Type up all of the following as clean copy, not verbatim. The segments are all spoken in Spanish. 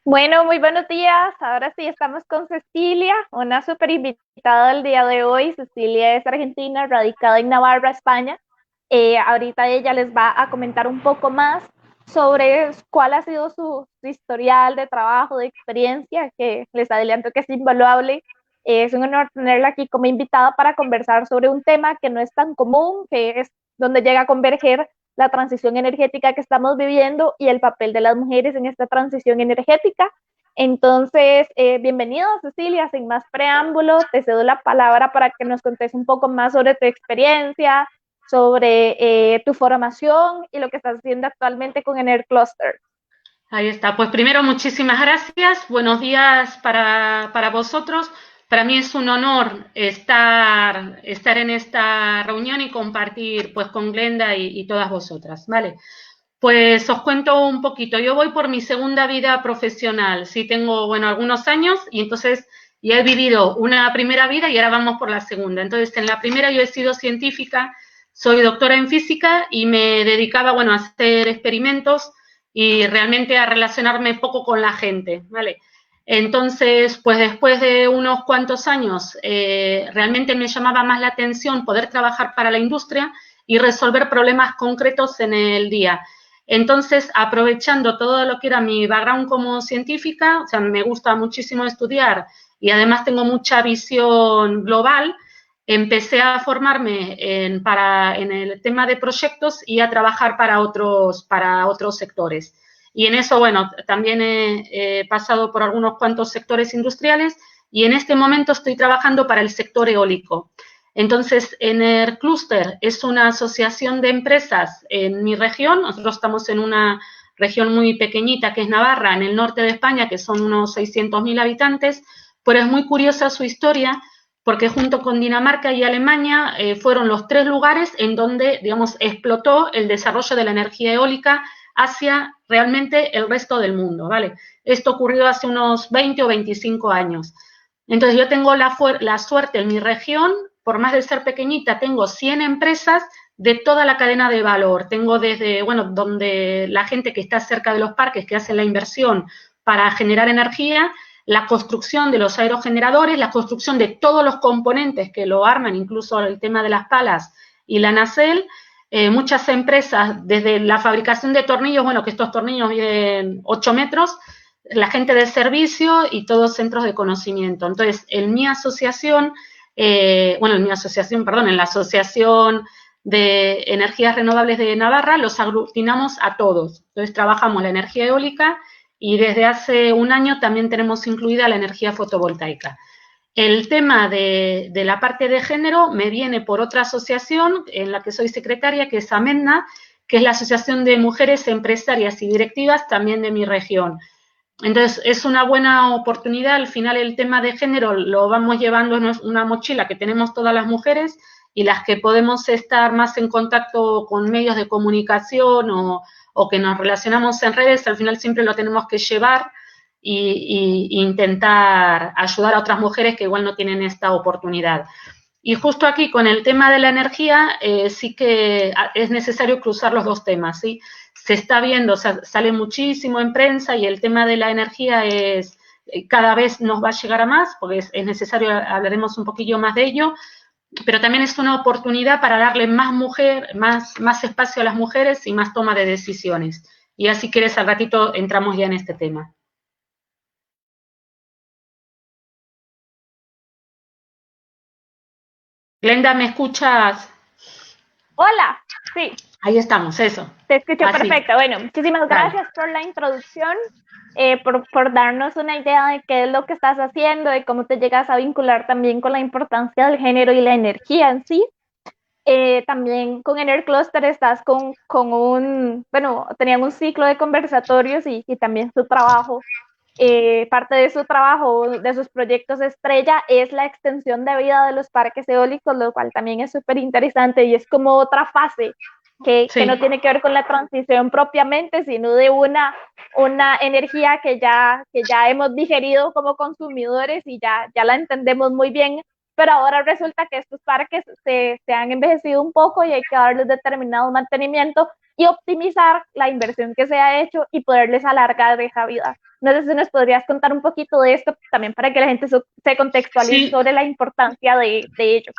Bueno, muy buenos días. Ahora sí estamos con Cecilia, una súper invitada del día de hoy. Cecilia es argentina, radicada en Navarra, España. Ahorita ella les va a comentar un poco más sobre cuál ha sido su historial de trabajo, de experiencia, que les adelanto que es invaluable. Es un honor tenerla aquí como invitada para conversar sobre un tema que no es tan común, que es donde llega a converger la transición energética que estamos viviendo y el papel de las mujeres en esta transición energética. Entonces, bienvenido Cecilia, sin más preámbulo, te cedo la palabra para que nos contes un poco más sobre tu experiencia, sobre tu formación y lo que estás haciendo actualmente con Enercluster. Ahí está. Pues primero, muchísimas gracias. Buenos días para vosotros. Para mí es un honor estar en esta reunión y compartir pues con Glenda y todas vosotras, ¿vale? Pues os cuento un poquito. Yo voy por mi segunda vida profesional. Sí, tengo, bueno, algunos años y entonces ya he vivido una primera vida y ahora vamos por la segunda. Entonces, en la primera yo he sido científica, soy doctora en física y me dedicaba, bueno, a hacer experimentos y realmente a relacionarme poco con la gente, ¿vale? Entonces, pues después de unos cuantos años, realmente me llamaba más la atención poder trabajar para la industria y resolver problemas concretos en el día. Entonces, aprovechando todo lo que era mi background como científica, o sea, me gusta muchísimo estudiar y además tengo mucha visión global, empecé a formarme en el tema de proyectos y a trabajar para otros sectores. Y en eso, bueno, también he pasado por algunos cuantos sectores industriales y en este momento estoy trabajando para el sector eólico. Entonces, Enercluster es una asociación de empresas en mi región. Nosotros estamos en una región muy pequeñita que es Navarra, en el norte de España, que son unos 600.000 habitantes, pero es muy curiosa su historia porque junto con Dinamarca y Alemania fueron los tres lugares en donde, digamos, explotó el desarrollo de la energía eólica hacia realmente el resto del mundo, ¿vale? Esto ocurrió hace unos 20 o 25 años. Entonces yo tengo la suerte en mi región, por más de ser pequeñita, tengo 100 empresas de toda la cadena de valor. Tengo desde, bueno, donde la gente que está cerca de los parques, que hace la inversión para generar energía, la construcción de los aerogeneradores, la construcción de todos los componentes que lo arman, incluso el tema de las palas y la nacelle, muchas empresas, desde la fabricación de tornillos, bueno, que estos tornillos miden 8 metros, la gente de servicio y todos centros de conocimiento. Entonces, en mi asociación, perdón, en la Asociación de Energías Renovables de Navarra, los aglutinamos a todos. Entonces, trabajamos la energía eólica y desde hace un año también tenemos incluida la energía fotovoltaica. El tema de la parte de género me viene por otra asociación en la que soy secretaria, que es AMENNA, que es la Asociación de Mujeres Empresarias y Directivas también de mi región. Entonces, es una buena oportunidad. Al final, el tema de género lo vamos llevando en una mochila que tenemos todas las mujeres y las que podemos estar más en contacto con medios de comunicación o que nos relacionamos en redes, al final siempre lo tenemos que llevar y intentar ayudar a otras mujeres que igual no tienen esta oportunidad. Y justo aquí con el tema de la energía, sí que es necesario cruzar los dos temas, ¿sí? Se está viendo, o sea, sale muchísimo en prensa y el tema de la energía es cada vez nos va a llegar a más, porque es necesario, hablaremos un poquillo más de ello, pero también es una oportunidad para darle más espacio a las mujeres y más toma de decisiones. Y así quieres al ratito entramos ya en este tema. Glenda, ¿me escuchas? Hola, sí, Ahí estamos, eso. te escucho Así, perfecto. Bueno, muchísimas dale. gracias por la introducción, por darnos una idea de qué es lo que estás haciendo, de cómo te llegas a vincular también con la importancia del género y la energía en sí. También con Enercluster estás bueno, tenían un ciclo de conversatorios y también su trabajo. Parte de su trabajo, de sus proyectos estrella, es la extensión de vida de los parques eólicos, lo cual también es súper interesante y es como otra fase que no Sí, tiene que ver con la transición propiamente, sino de una energía que ya hemos digerido como consumidores y ya la entendemos muy bien pero ahora resulta que estos parques se han envejecido un poco y hay que darles determinado mantenimiento y optimizar la inversión que se ha hecho y poderles alargar esa vida. No sé si nos podrías contar un poquito de esto también para que la gente se contextualice Sí, sobre la importancia de ello.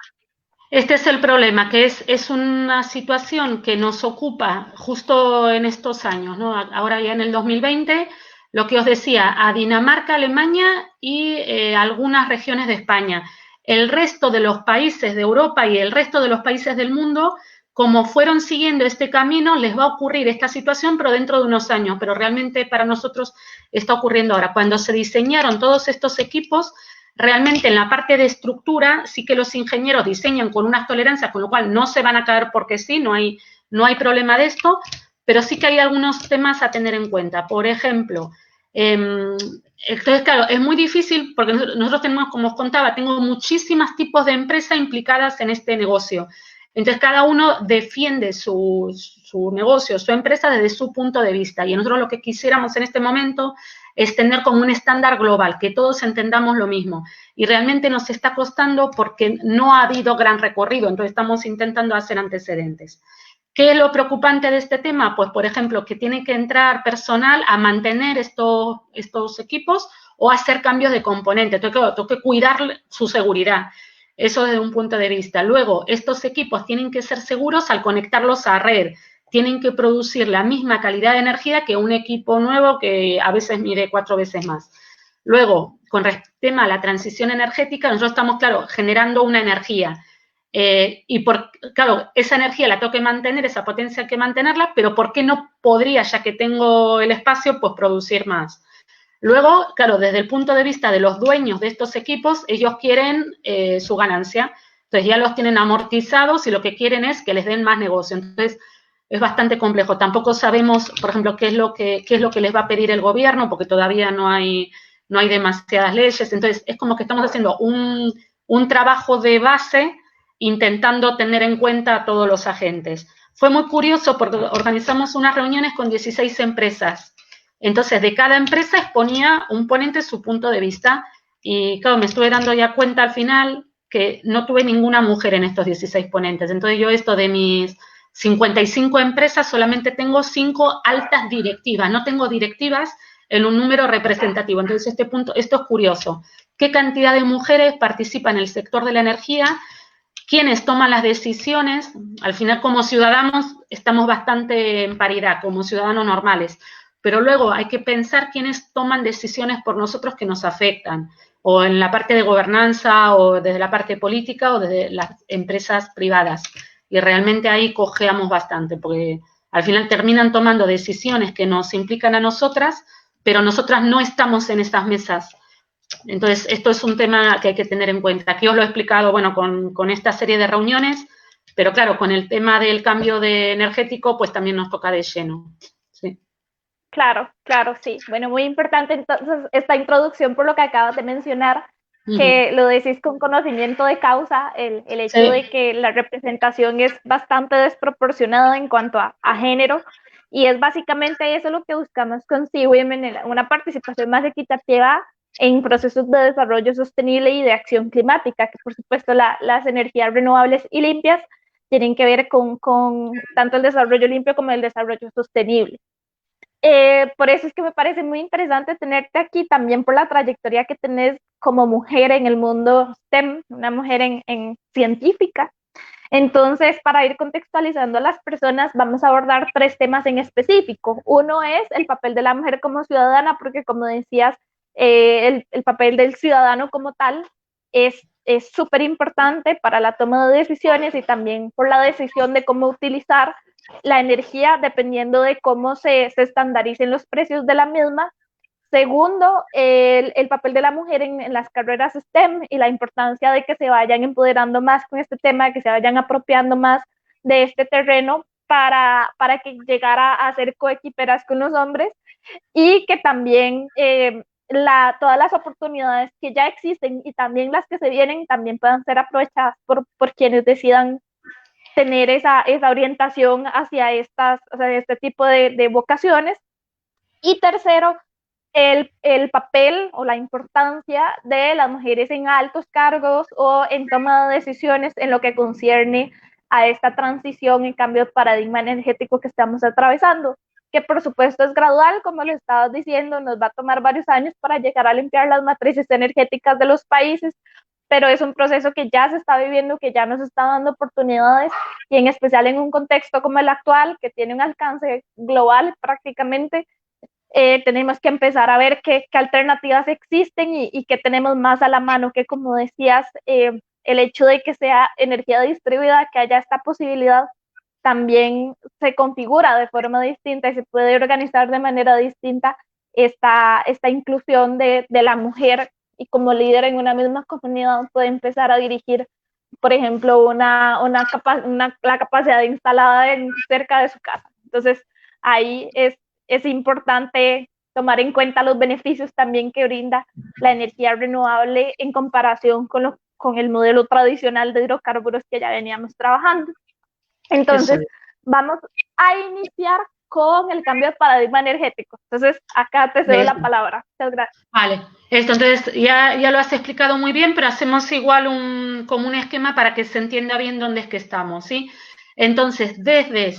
este es el problema, que es una situación que nos ocupa justo en estos años, ¿no? Ahora ya en el 2020, lo que os decía, a Dinamarca, Alemania y algunas regiones de España. El resto de los países de Europa y el resto de los países del mundo, como fueron siguiendo este camino, les va a ocurrir esta situación, pero dentro de unos años. Pero realmente para nosotros está ocurriendo ahora. Cuando se diseñaron todos estos equipos, realmente en la parte de estructura sí que los ingenieros diseñan con unas tolerancias, con lo cual no se van a caer porque sí, no hay problema de esto, pero sí que hay algunos temas a tener en cuenta. Por ejemplo, entonces, claro, es muy difícil porque nosotros tenemos, como os contaba, tengo muchísimos tipos de empresas implicadas en este negocio. Entonces, cada uno defiende su negocio, su empresa desde su punto de vista. Y nosotros lo que quisiéramos en este momento es tener como un estándar global, que todos entendamos lo mismo. Y realmente nos está costando porque no ha habido gran recorrido, entonces estamos intentando hacer antecedentes. ¿Qué es lo preocupante de este tema? Pues, por ejemplo, que tiene que entrar personal a mantener estos equipos o a hacer cambios de componentes. Entonces, claro, tengo que cuidar su seguridad. Eso desde un punto de vista. Luego, estos equipos tienen que ser seguros al conectarlos a red. Tienen que producir la misma calidad de energía que un equipo nuevo que a veces mide 4 veces más. Luego, con respecto a la transición energética, nosotros estamos, claro, generando una energía. Claro, esa energía la tengo que mantener, esa potencia hay que mantenerla, pero ¿por qué no podría, ya que tengo el espacio, pues producir más? Luego, claro, desde el punto de vista de los dueños de estos equipos, ellos quieren su ganancia. Entonces ya los tienen amortizados y lo que quieren es que les den más negocio. Entonces es bastante complejo. Tampoco sabemos, por ejemplo, qué es lo que les va a pedir el gobierno, porque todavía no hay demasiadas leyes. Entonces es como que estamos haciendo un trabajo de base intentando tener en cuenta a todos los agentes. Fue muy curioso porque organizamos unas reuniones con 16 empresas. Entonces, de cada empresa exponía un ponente su punto de vista y, claro, me estuve dando ya cuenta al final que no tuve ninguna mujer en estos 16 ponentes. Entonces, yo esto de mis 55 empresas solamente tengo 5 altas directivas, no tengo directivas en un número representativo. Entonces, esto es curioso. ¿Qué cantidad de mujeres participan en el sector de la energía? ¿Quiénes toman las decisiones? Al final, como ciudadanos, estamos bastante en paridad, como ciudadanos normales. Pero luego hay que pensar quiénes toman decisiones por nosotros que nos afectan, o en la parte de gobernanza, o desde la parte política, o desde las empresas privadas. Y realmente ahí cojeamos bastante, porque al final terminan tomando decisiones que nos implican a nosotras, pero nosotras no estamos en esas mesas. Entonces, esto es un tema que hay que tener en cuenta. Aquí os lo he explicado, bueno, con esta serie de reuniones, pero claro, con el tema del cambio energético, pues también nos toca de lleno. Sí. Claro, claro, sí. Bueno, muy importante entonces esta introducción por lo que acabas de mencionar, que lo decís con conocimiento de causa, el hecho Sí. de que la representación es bastante desproporcionada en cuanto a género, y es básicamente eso lo que buscamos con Sea Women, una participación más equitativa en procesos de desarrollo sostenible y de acción climática, que por supuesto las energías renovables y limpias tienen que ver con tanto el desarrollo limpio como el desarrollo sostenible. Por eso es que me parece muy interesante tenerte aquí también por la trayectoria que tenés como mujer en el mundo STEM, una mujer en científica. Entonces, para ir contextualizando a las personas, vamos a abordar 3 temas en específico. Uno es el papel de la mujer como ciudadana, porque como decías, el papel del ciudadano como tal es súper importante para la toma de decisiones y también por la decisión de cómo utilizar la energía dependiendo de cómo se estandaricen los precios de la misma. Segundo, el papel de la mujer en las carreras STEM y la importancia de que se vayan empoderando más con este tema, que se vayan apropiando más de este terreno para que llegara a ser coequiperas con los hombres y que también todas las oportunidades que ya existen y también las que se vienen también puedan ser aprovechadas por quienes decidan tener esa orientación hacia este tipo de vocaciones. Y tercero, el papel o la importancia de las mujeres en altos cargos o en toma de decisiones en lo que concierne a esta transición y cambio de paradigma energético que estamos atravesando, que por supuesto es gradual, como lo estabas diciendo, nos va a tomar varios años para llegar a limpiar las matrices energéticas de los países, pero es un proceso que ya se está viviendo, que ya nos está dando oportunidades, y en especial en un contexto como el actual, que tiene un alcance global prácticamente. Tenemos que empezar a ver qué alternativas existen y qué tenemos más a la mano, que como decías, el hecho de que sea energía distribuida, que haya esta posibilidad, también se configura de forma distinta y se puede organizar de manera distinta esta inclusión de la mujer, y como líder en una misma comunidad puede empezar a dirigir, por ejemplo, la capacidad instalada cerca de su casa. Entonces, ahí es importante tomar en cuenta los beneficios también que brinda la energía renovable en comparación con el modelo tradicional de hidrocarburos que ya veníamos trabajando. Entonces, vamos a iniciar con el cambio de paradigma energético. Entonces, acá te cedo la palabra. Muchas gracias. Vale, entonces ya lo has explicado muy bien, pero hacemos igual como un esquema para que se entienda bien dónde es que estamos, ¿sí? Entonces,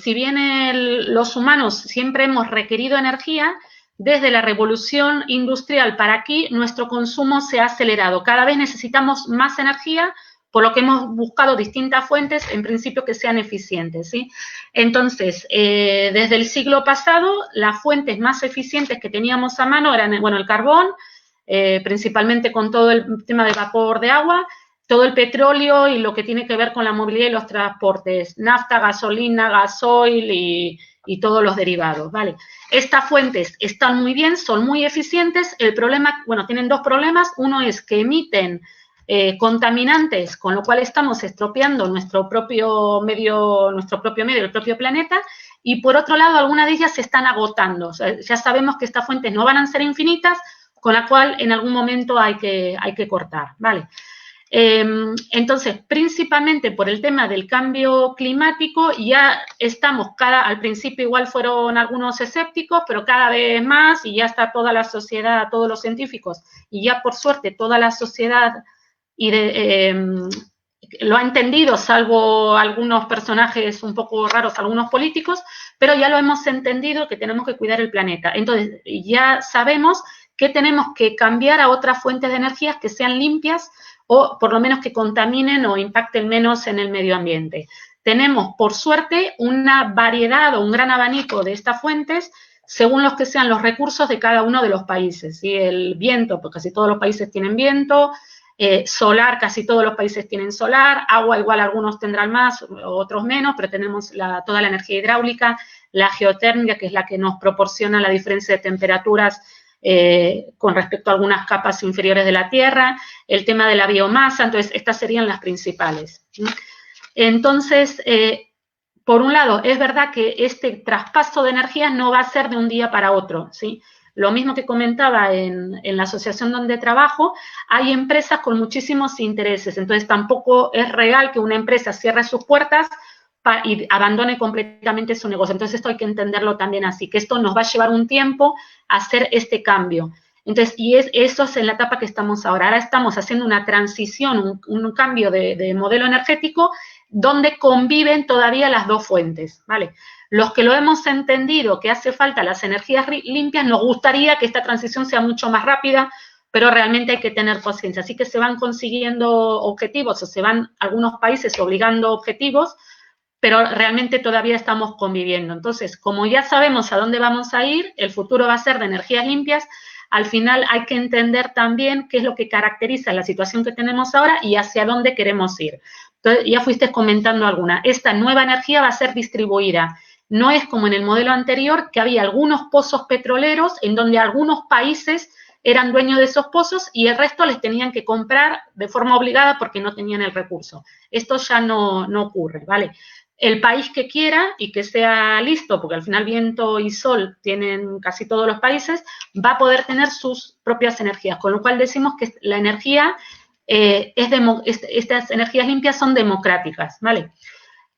si bien los humanos siempre hemos requerido energía, desde la revolución industrial para aquí, nuestro consumo se ha acelerado. Cada vez necesitamos más energía, por lo que hemos buscado distintas fuentes, en principio que sean eficientes, ¿sí? Entonces, desde el siglo pasado, las fuentes más eficientes que teníamos a mano eran, bueno, el carbón, principalmente con todo el tema de vapor de agua, todo el petróleo y lo que tiene que ver con la movilidad y los transportes, nafta, gasolina, gasoil y todos los derivados, ¿vale? Estas fuentes están muy bien, son muy eficientes. El problema, bueno, tienen dos problemas. Uno es que emiten contaminantes, con lo cual estamos estropeando nuestro propio medio, el propio planeta, y por otro lado, algunas de ellas se están agotando. O sea, ya sabemos que estas fuentes no van a ser infinitas, con la cual en algún momento hay que cortar, ¿vale? Entonces, principalmente por el tema del cambio climático, ya estamos, al principio igual fueron algunos escépticos, pero cada vez más, y ya está toda la sociedad, todos los científicos, y ya por suerte toda la sociedad lo ha entendido, salvo algunos personajes un poco raros, algunos políticos, pero ya lo hemos entendido que tenemos que cuidar el planeta. Entonces, ya sabemos que tenemos que cambiar a otras fuentes de energías que sean limpias, o por lo menos que contaminen o impacten menos en el medio ambiente. Tenemos, por suerte, una variedad o un gran abanico de estas fuentes según los que sean los recursos de cada uno de los países, ¿sí? El viento, pues casi todos los países tienen viento, solar, casi todos los países tienen solar, agua igual algunos tendrán más, otros menos, pero tenemos toda la energía hidráulica, la geotérmica, que es la que nos proporciona la diferencia de temperaturas con respecto a algunas capas inferiores de la Tierra, el tema de la biomasa. Entonces estas serían las principales, ¿sí? Entonces, por un lado, es verdad que este traspaso de energías no va a ser de un día para otro, ¿sí? Lo mismo que comentaba en la asociación donde trabajo, hay empresas con muchísimos intereses, entonces tampoco es real que una empresa cierre sus puertas y abandone completamente su negocio. Entonces esto hay que entenderlo también así, que esto nos va a llevar un tiempo a hacer este cambio. Entonces, eso es en la etapa que estamos ahora. Ahora estamos haciendo una transición, un cambio de modelo energético donde conviven todavía las dos fuentes, ¿vale? Los que lo hemos entendido que hace falta las energías limpias, nos gustaría que esta transición sea mucho más rápida, pero realmente hay que tener paciencia. Así que se van consiguiendo objetivos, o se van algunos países obligando objetivos, pero realmente todavía estamos conviviendo. Entonces, como ya sabemos a dónde vamos a ir, el futuro va a ser de energías limpias. Al final hay que entender también qué es lo que caracteriza la situación que tenemos ahora y hacia dónde queremos ir. Entonces, ya fuiste comentando alguna. Esta nueva energía va a ser distribuida. No es como en el modelo anterior, que había algunos pozos petroleros en donde algunos países eran dueños de esos pozos y el resto les tenían que comprar de forma obligada porque no tenían el recurso. Esto ya no ocurre, ¿vale? El país que quiera y que sea listo, porque al final viento y sol tienen casi todos los países, va a poder tener sus propias energías, con lo cual decimos que la energía, estas energías limpias son democráticas, ¿vale?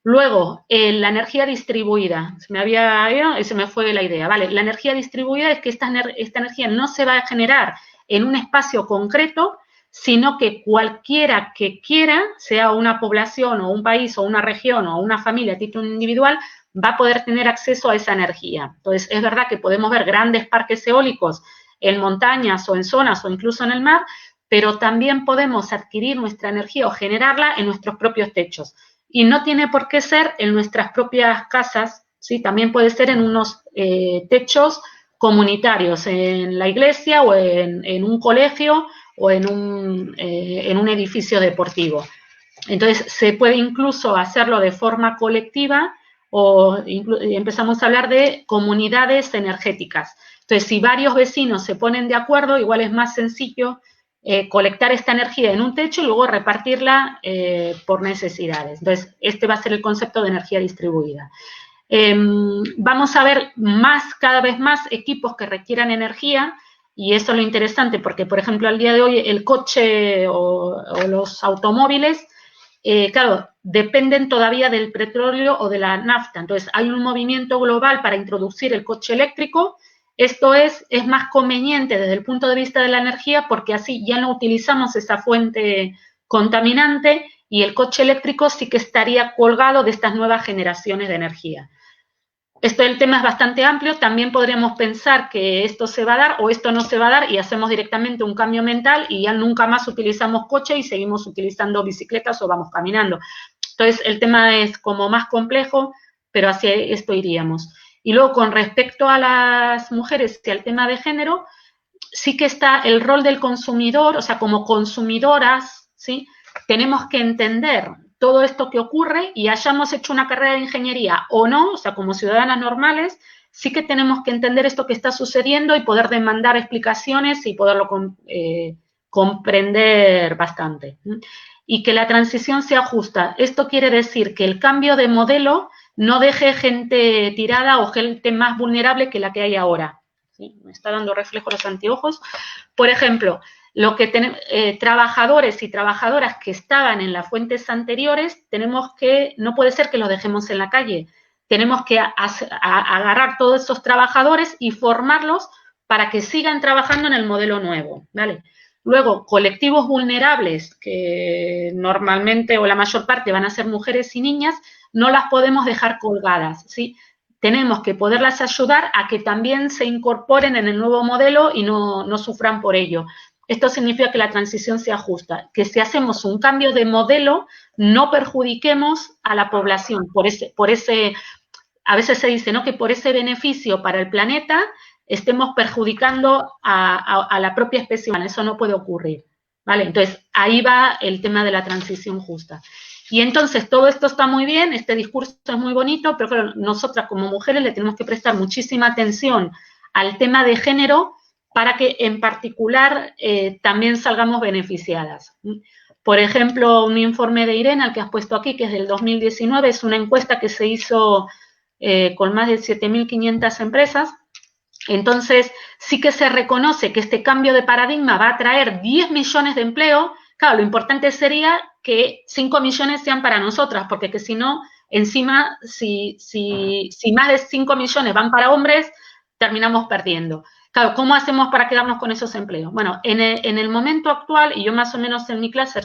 Luego, la energía distribuida. Se me había ido y se me fue la idea. Vale, la energía distribuida es que esta energía no se va a generar en un espacio concreto, sino que cualquiera que quiera, sea una población o un país o una región o una familia a título individual, va a poder tener acceso a esa energía. Entonces, es verdad que podemos ver grandes parques eólicos en montañas o en zonas o incluso en el mar, pero también podemos adquirir nuestra energía o generarla en nuestros propios techos. Y no tiene por qué ser en nuestras propias casas, ¿sí? También puede ser en unos techos comunitarios, en la iglesia o en un colegio o en un edificio deportivo. Entonces, se puede incluso hacerlo de forma colectiva o empezamos a hablar de comunidades energéticas. Entonces, si varios vecinos se ponen de acuerdo, igual es más sencillo colectar esta energía en un techo y luego repartirla por necesidades. Entonces, este va a ser el concepto de energía distribuida. Vamos a ver cada vez más equipos que requieran energía y eso es lo interesante porque, por ejemplo, al día de hoy el coche o los automóviles, claro, dependen todavía del petróleo o de la nafta. Entonces, hay un movimiento global para introducir el coche eléctrico. Esto es más conveniente desde el punto de vista de la energía porque así ya no utilizamos esa fuente contaminante y el coche eléctrico sí que estaría colgado de estas nuevas generaciones de energía. El tema es bastante amplio, también podríamos pensar que esto se va a dar o esto no se va a dar y hacemos directamente un cambio mental y ya nunca más utilizamos coche y seguimos utilizando bicicletas o vamos caminando. Entonces, el tema es como más complejo, pero hacia esto iríamos. Y luego, con respecto a las mujeres y al tema de género, sí que está el rol del consumidor, o sea, como consumidoras, ¿sí? Tenemos que entender todo esto que ocurre y hayamos hecho una carrera de ingeniería o no, o sea, como ciudadanas normales, sí que tenemos que entender esto que está sucediendo y poder demandar explicaciones y poderlo comprender bastante. Y que la transición sea justa. Esto quiere decir que el cambio de modelo no deje gente tirada o gente más vulnerable que la que hay ahora. ¿Sí? Me está dando reflejo los anteojos. Por ejemplo, trabajadores y trabajadoras que estaban en las fuentes anteriores, no puede ser que los dejemos en la calle. Tenemos que agarrar todos esos trabajadores y formarlos para que sigan trabajando en el modelo nuevo, ¿vale? Luego, colectivos vulnerables, que normalmente o la mayor parte van a ser mujeres y niñas, no las podemos dejar colgadas, ¿sí? Tenemos que poderlas ayudar a que también se incorporen en el nuevo modelo y no sufran por ello. Esto significa que la transición sea justa, que si hacemos un cambio de modelo, no perjudiquemos a la población. A veces se dice, ¿no?, que por ese beneficio para el planeta estemos perjudicando a la propia especie humana. Eso no puede ocurrir, ¿vale? Entonces, ahí va el tema de la transición justa. Y entonces, todo esto está muy bien, este discurso es muy bonito, pero claro, nosotras como mujeres le tenemos que prestar muchísima atención al tema de género para que en particular también salgamos beneficiadas. Por ejemplo, un informe de IRENA, el que has puesto aquí, que es del 2019, es una encuesta que se hizo con más de 7.500 empresas. Entonces, sí que se reconoce que este cambio de paradigma va a traer 10 millones de empleo. Claro, lo importante sería que 5 millones sean para nosotras, porque que si no, encima, si más de 5 millones van para hombres, terminamos perdiendo. Claro, ¿cómo hacemos para quedarnos con esos empleos? Bueno, en el momento actual, y yo más o menos en mi clúster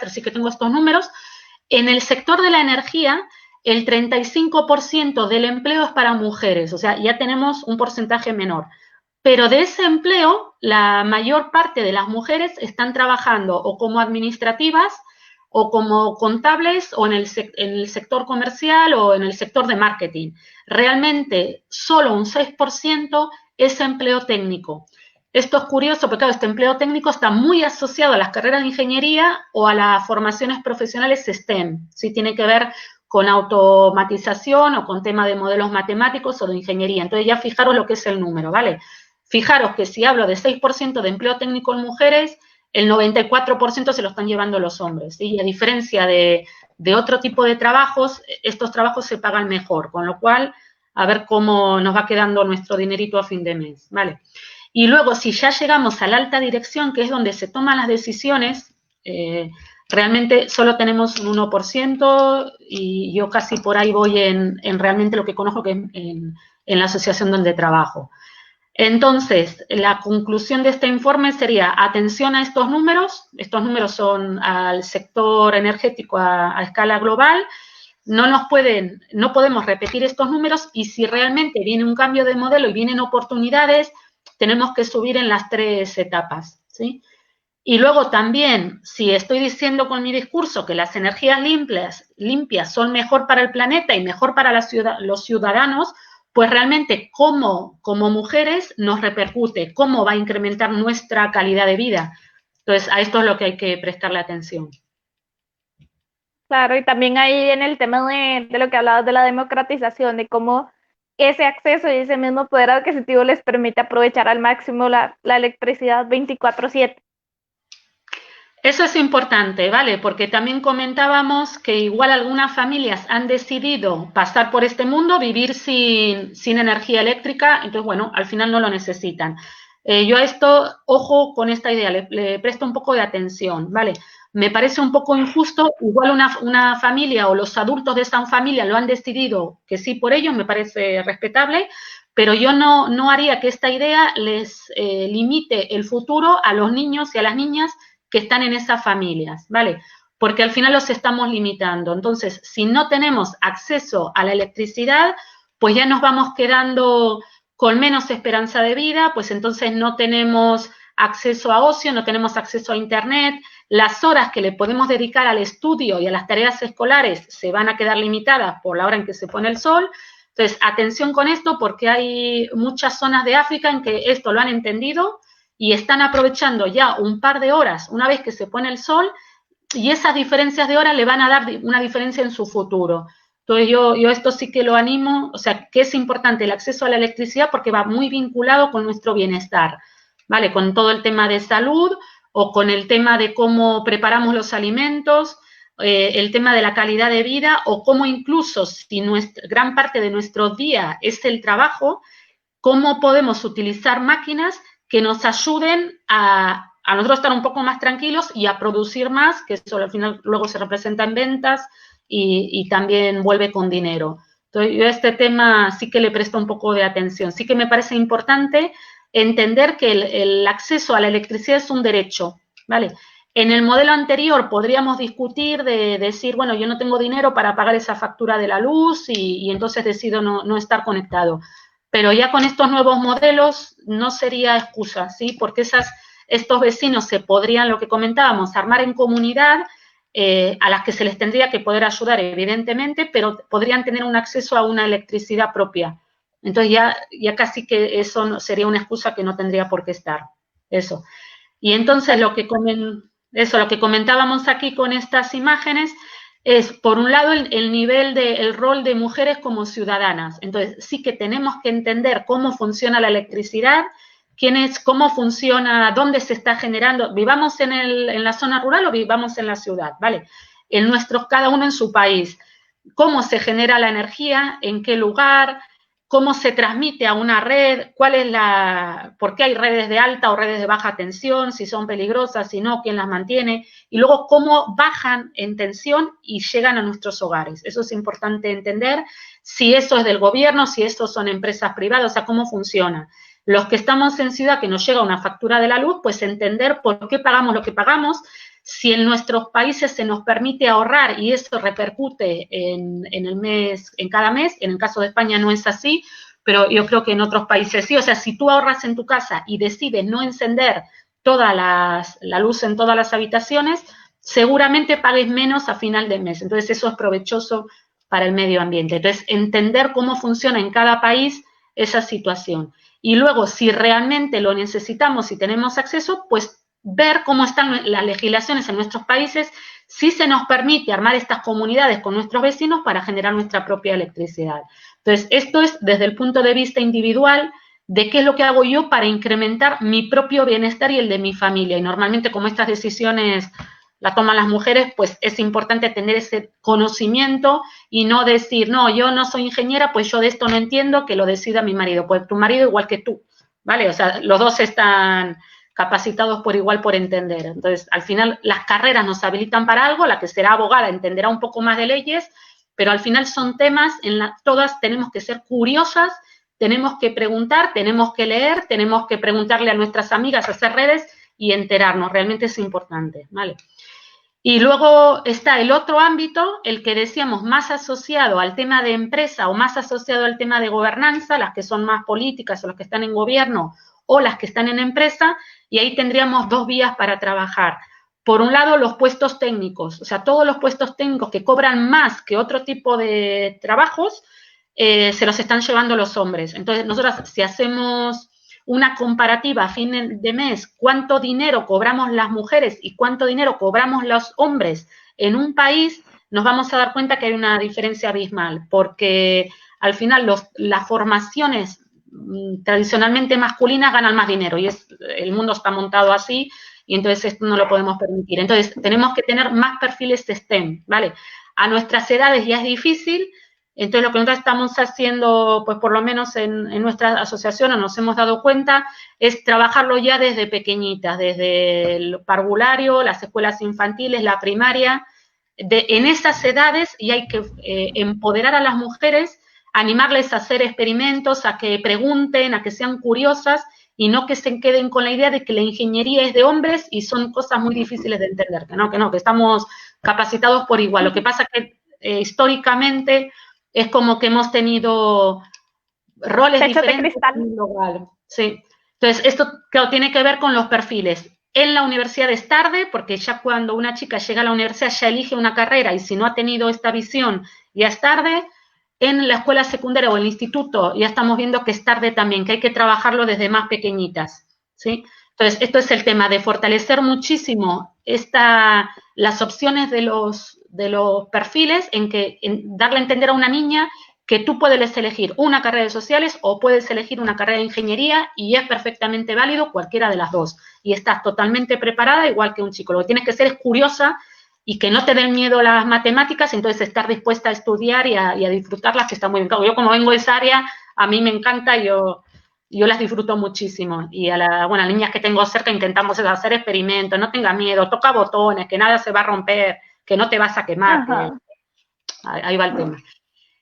sí que tengo estos números, en el sector de la energía, el 35% del empleo es para mujeres, o sea, ya tenemos un porcentaje menor. Pero de ese empleo, la mayor parte de las mujeres están trabajando o como administrativas o como contables o en el sector comercial o en el sector de marketing. Realmente, solo un 6% es empleo técnico. Esto es curioso porque, claro, este empleo técnico está muy asociado a las carreras de ingeniería o a las formaciones profesionales STEM. ¿Sí? Tiene que ver con automatización o con tema de modelos matemáticos o de ingeniería. Entonces ya fijaros lo que es el número, ¿vale? Fijaros que si hablo de 6% de empleo técnico en mujeres, el 94% se lo están llevando los hombres, ¿sí? Y a diferencia de otro tipo de trabajos, estos trabajos se pagan mejor, con lo cual, a ver cómo nos va quedando nuestro dinerito a fin de mes, ¿vale? Y luego, si ya llegamos a la alta dirección, que es donde se toman las decisiones, realmente solo tenemos un 1% y yo casi por ahí voy en realmente lo que conozco que en la asociación donde trabajo. Entonces, la conclusión de este informe sería atención a estos números son al sector energético a escala global, no podemos repetir estos números y si realmente viene un cambio de modelo y vienen oportunidades, tenemos que subir en las 3 etapas, ¿sí? Y luego también, si estoy diciendo con mi discurso que las energías limpias son mejor para el planeta y mejor para los ciudadanos, pues realmente como mujeres nos repercute, cómo va a incrementar nuestra calidad de vida. Entonces, a esto es lo que hay que prestarle atención. Claro, y también ahí en el tema de lo que hablabas de la democratización, de cómo ese acceso y ese mismo poder adquisitivo les permite aprovechar al máximo la electricidad 24/7. Eso es importante, ¿vale? Porque también comentábamos que igual algunas familias han decidido pasar por este mundo, vivir sin energía eléctrica, entonces, bueno, al final no lo necesitan. Yo a esto, ojo con esta idea, le presto un poco de atención, ¿vale? Me parece un poco injusto, igual una familia o los adultos de esa familia lo han decidido que sí por ellos, me parece respetable, pero yo no haría que esta idea les limite el futuro a los niños y a las niñas que están en esas familias, ¿vale? Porque al final los estamos limitando. Entonces, si no tenemos acceso a la electricidad, pues ya nos vamos quedando con menos esperanza de vida, pues entonces no tenemos acceso a ocio, no tenemos acceso a internet, las horas que le podemos dedicar al estudio y a las tareas escolares se van a quedar limitadas por la hora en que se pone el sol. Entonces, atención con esto porque hay muchas zonas de África en que esto lo han entendido y están aprovechando ya un par de horas una vez que se pone el sol y esas diferencias de horas le van a dar una diferencia en su futuro. Entonces yo esto sí que lo animo, o sea, que es importante el acceso a la electricidad porque va muy vinculado con nuestro bienestar, ¿vale? Con todo el tema de salud o con el tema de cómo preparamos los alimentos, el tema de la calidad de vida o cómo incluso si gran parte de nuestro día es el trabajo, cómo podemos utilizar máquinas que nos ayuden a nosotros estar un poco más tranquilos y a producir más, que eso al final luego se representa en ventas y también vuelve con dinero. Entonces, yo a este tema sí que le presto un poco de atención. Sí que me parece importante entender que el acceso a la electricidad es un derecho, ¿vale? En el modelo anterior podríamos discutir de decir, bueno, yo no tengo dinero para pagar esa factura de la luz y entonces decido no estar conectado. Pero ya con estos nuevos modelos no sería excusa, ¿sí? Porque estos vecinos se podrían, lo que comentábamos, armar en comunidad a las que se les tendría que poder ayudar, evidentemente, pero podrían tener un acceso a una electricidad propia. Entonces ya casi que eso sería una excusa que no tendría por qué estar. Eso. Y entonces lo que comentábamos aquí con estas imágenes es, por un lado, el nivel el rol de mujeres como ciudadanas. Entonces, sí que tenemos que entender cómo funciona la electricidad, cómo funciona, dónde se está generando, vivamos en la zona rural o vivamos en la ciudad, ¿vale? Cada uno en su país, cómo se genera la energía, en qué lugar, cómo se transmite a una red, por qué hay redes de alta o redes de baja tensión, si son peligrosas, si no, quién las mantiene, y luego cómo bajan en tensión y llegan a nuestros hogares. Eso es importante entender, si eso es del gobierno, si eso son empresas privadas, o sea, cómo funciona. Los que estamos en ciudad, que nos llega una factura de la luz, pues entender por qué pagamos lo que pagamos, si en nuestros países se nos permite ahorrar y eso repercute en cada mes, en el caso de España no es así, pero yo creo que en otros países sí. O sea, si tú ahorras en tu casa y decides no encender toda la luz en todas las habitaciones, seguramente pagues menos a final de mes. Entonces, eso es provechoso para el medio ambiente. Entonces, entender cómo funciona en cada país esa situación. Y luego, si realmente lo necesitamos y tenemos acceso, pues ver cómo están las legislaciones en nuestros países, si se nos permite armar estas comunidades con nuestros vecinos para generar nuestra propia electricidad. Entonces, esto es desde el punto de vista individual de qué es lo que hago yo para incrementar mi propio bienestar y el de mi familia. Y normalmente, como estas decisiones la toman las mujeres, pues es importante tener ese conocimiento y no decir, no, yo no soy ingeniera, pues yo de esto no entiendo, que lo decida mi marido. Pues tu marido igual que tú, ¿vale? O sea, los dos están capacitados por igual por entender. Entonces, al final, las carreras nos habilitan para algo, la que será abogada entenderá un poco más de leyes, pero al final son temas en las todas tenemos que ser curiosas, tenemos que preguntar, tenemos que leer, tenemos que preguntarle a nuestras amigas, hacer redes y enterarnos, realmente es importante, ¿vale? Y luego está el otro ámbito, el que decíamos más asociado al tema de empresa o más asociado al tema de gobernanza, las que son más políticas o las que están en gobierno o las que están en empresa, y ahí tendríamos dos vías para trabajar. Por un lado, los puestos técnicos, o sea, todos los puestos técnicos que cobran más que otro tipo de trabajos, se los están llevando los hombres. Entonces, nosotros si hacemos una comparativa a fin de mes, cuánto dinero cobramos las mujeres y cuánto dinero cobramos los hombres en un país, nos vamos a dar cuenta que hay una diferencia abismal, porque al final las formaciones tradicionalmente masculinas ganan más dinero y el mundo está montado así y entonces esto no lo podemos permitir. Entonces tenemos que tener más perfiles de STEM, ¿vale? A nuestras edades ya es difícil. Entonces, lo que nosotros estamos haciendo, pues por lo menos en nuestra asociación, nos hemos dado cuenta, es trabajarlo ya desde pequeñitas, desde el parvulario, las escuelas infantiles, la primaria, en esas edades, y hay que empoderar a las mujeres, animarles a hacer experimentos, a que pregunten, a que sean curiosas, y no que se queden con la idea de que la ingeniería es de hombres y son cosas muy difíciles de entender, que estamos capacitados por igual. Lo que pasa que históricamente es como que hemos tenido roles Techos diferentes de cristal. en un lugar. Sí. Entonces, esto claro, tiene que ver con los perfiles. En la universidad es tarde, porque ya cuando una chica llega a la universidad ya elige una carrera y si no ha tenido esta visión ya es tarde. En la escuela secundaria o el instituto ya estamos viendo que es tarde también, que hay que trabajarlo desde más pequeñitas, ¿sí? Entonces, esto es el tema de fortalecer muchísimo las opciones de los perfiles, en darle a entender a una niña que tú puedes elegir una carrera de sociales o puedes elegir una carrera de ingeniería y es perfectamente válido cualquiera de las dos. Y estás totalmente preparada igual que un chico. Lo que tienes que ser es curiosa y que no te den miedo las matemáticas, entonces estar dispuesta a estudiar y a disfrutarlas, que está muy bien. Claro, yo como vengo de esa área, a mí me encanta, yo las disfruto muchísimo. Y a las niñas que tengo cerca intentamos hacer experimentos, no tengas miedo, toca botones, que nada se va a romper, que no te vas a quemar, que ahí va el tema.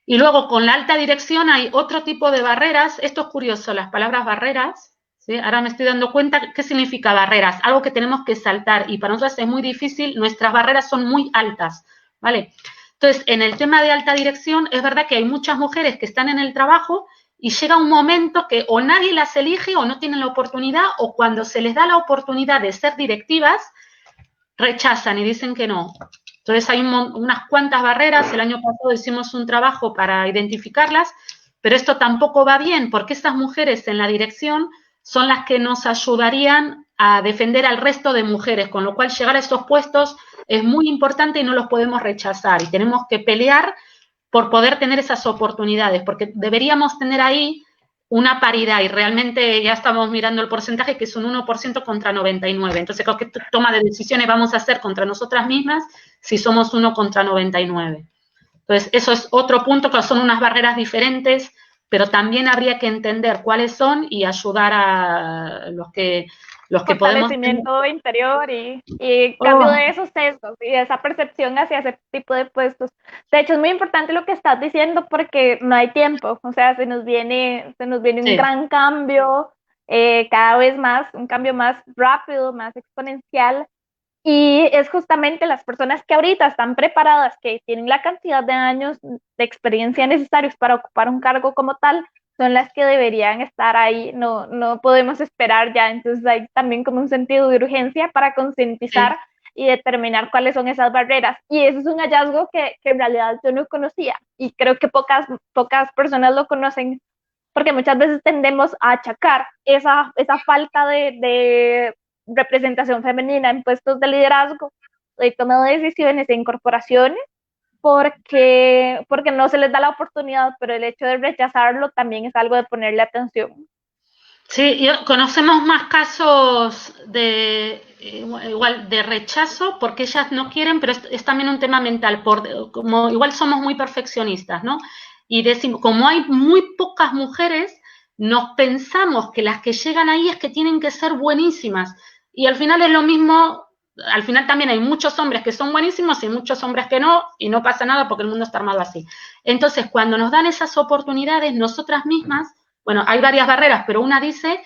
Y luego con la alta dirección hay otro tipo de barreras. Esto es curioso, las palabras barreras, ¿sí? Ahora me estoy dando cuenta qué significa barreras, algo que tenemos que saltar y para nosotros es muy difícil, nuestras barreras son muy altas, ¿vale? Entonces, en el tema de alta dirección es verdad que hay muchas mujeres que están en el trabajo y llega un momento que o nadie las elige o no tienen la oportunidad o cuando se les da la oportunidad de ser directivas, rechazan y dicen que no. Entonces hay unas cuantas barreras, el año pasado hicimos un trabajo para identificarlas, pero esto tampoco va bien porque estas mujeres en la dirección son las que nos ayudarían a defender al resto de mujeres, con lo cual llegar a estos puestos es muy importante y no los podemos rechazar y tenemos que pelear por poder tener esas oportunidades, porque deberíamos tener ahí una paridad y realmente ya estamos mirando el porcentaje que es un 1% contra 99. Entonces, creo que toma de decisiones vamos a hacer contra nosotras mismas si somos 1 contra 99. Entonces, eso es otro punto, que son unas barreras diferentes, pero también habría que entender cuáles son y ayudar a los que podemos. Fortalecimiento interior y cambio de esos sesgos y de esa percepción hacia ese tipo de puestos. De hecho, es muy importante lo que estás diciendo porque no hay tiempo, o sea, se nos viene un gran cambio, cada vez más, un cambio más rápido, más exponencial. Y es justamente las personas que ahorita están preparadas, que tienen la cantidad de años de experiencia necesarios para ocupar un cargo como tal, son las que deberían estar ahí, no podemos esperar ya, entonces hay también como un sentido de urgencia para concientizar y determinar cuáles son esas barreras, y eso es un hallazgo que en realidad yo no conocía, y creo que pocas personas lo conocen, porque muchas veces tendemos a achacar esa falta de representación femenina en puestos de liderazgo, de toma de decisiones e incorporaciones, porque no se les da la oportunidad, pero el hecho de rechazarlo también es algo de ponerle atención. Sí, conocemos más casos igual de rechazo porque ellas no quieren, pero es también un tema mental, como igual somos muy perfeccionistas, ¿no? Y decimos, como hay muy pocas mujeres, nos pensamos que las que llegan ahí es que tienen que ser buenísimas. Y al final es lo mismo, al final también hay muchos hombres que son buenísimos y muchos hombres que no, y no pasa nada porque el mundo está armado así. Entonces, cuando nos dan esas oportunidades, nosotras mismas, bueno, hay varias barreras, pero una dice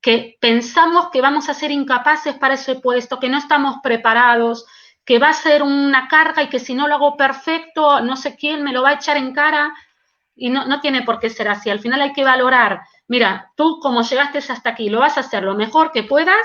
que pensamos que vamos a ser incapaces para ese puesto, que no estamos preparados, que va a ser una carga y que si no lo hago perfecto, no sé quién me lo va a echar en cara, y no tiene por qué ser así. Al final hay que valorar, mira, tú como llegaste hasta aquí, lo vas a hacer lo mejor que puedas,